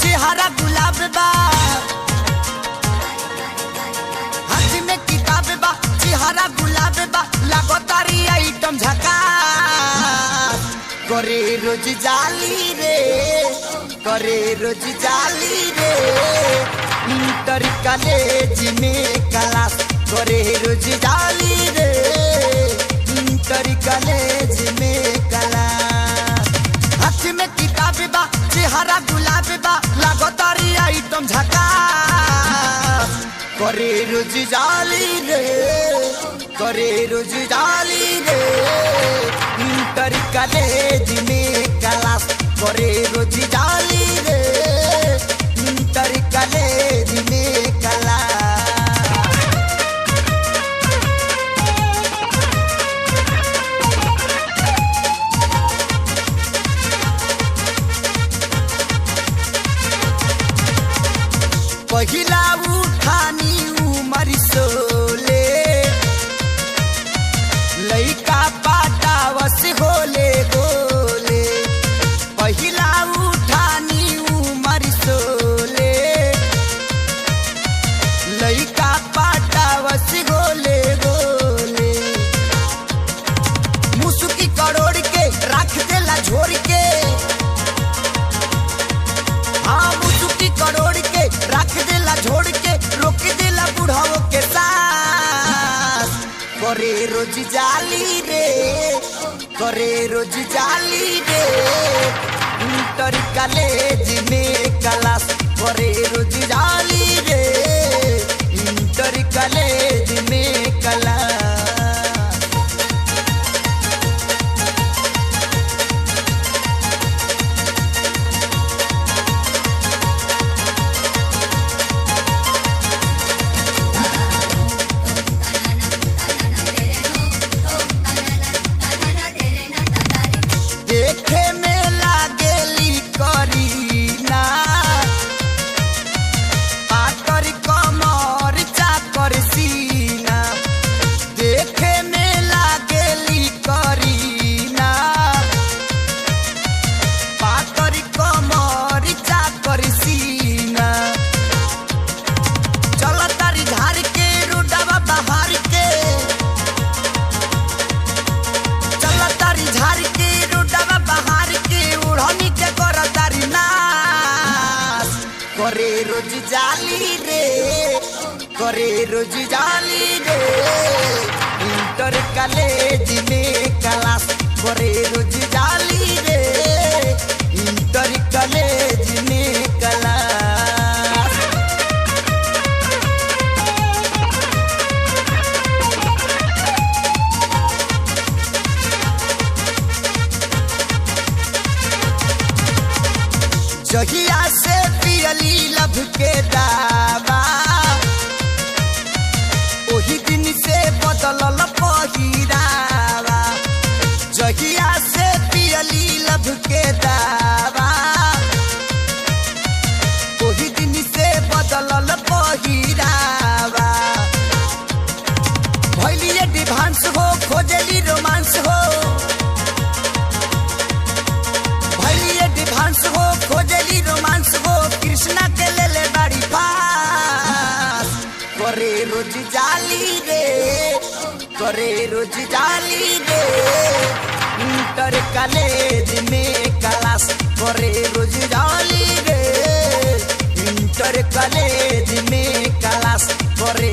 चेहरा गुलाब बा, हाथ में किताब बा, चेहरा गुलाब बा, लागो तारी आइटम झकास। करे रोज जाली रे, करे रोज जाली रे, इंटर कॉलेज में क्लास। करे रोज जाली रे, इंटर कॉलेज में क्लास। हाथ में किताब बा, चेहरा गुलाब बा, लागो तारी आइटम झकास। करे रोज जाली रे, करे रोज जाली रे, इंटर कॉलेज में क्लास। करे रोज जाली रे, इंटर कॉलेज में क्लास। पहिला उठानी उमर सोले, लइका पाटावस होले गोले। पहिला उठानी उमर सोले, लइका पाटावस होले गोले। मुसुकी करोड़ के रख देला झोर के, हाँ मुसुकी करोड़ के रख देला झोड़ के, रोक देला बुढ़ाओ के साथ। करे रोज जाली रे, करे रोज जाली रे, इंटर कॉलेज में क्लास। करे रोज जाली रे, इंटर कॉलेज में क्लास। देखे में लागेली करीना, पातर कमर चाकर सीना। देखे में लागेली करीना, पातर कमर चाकर सीना। चल तारी धार के रोडवा बहार के, चल तारी झार के रोडवा बहार के, उड़नी के कर तारी नास। करे रोज जाली रे, करे रोज जाली रे, इंटर कॉलेज में क्लास। करे रोज जाली रे, इंटर कॉलेज में क्लास। जहिया से पियली लब के दावा, ओही दिन से बदलल पहिरावा। जहिया से पियली लब के दावा, ओही दिन से बदलल पहिरावा। भइली एडवांस हो, खोजली रोमांस हो, भइली एडवांस हो, खोजली रोमांस हो, कृष्णा के ले ले बाड़ी पास। करे रोज जाली रे, करे रोज जाली रे, इंटर कॉलेज में क्लास। करे रोज जाली रे, इंटर कॉलेज में क्लास। करे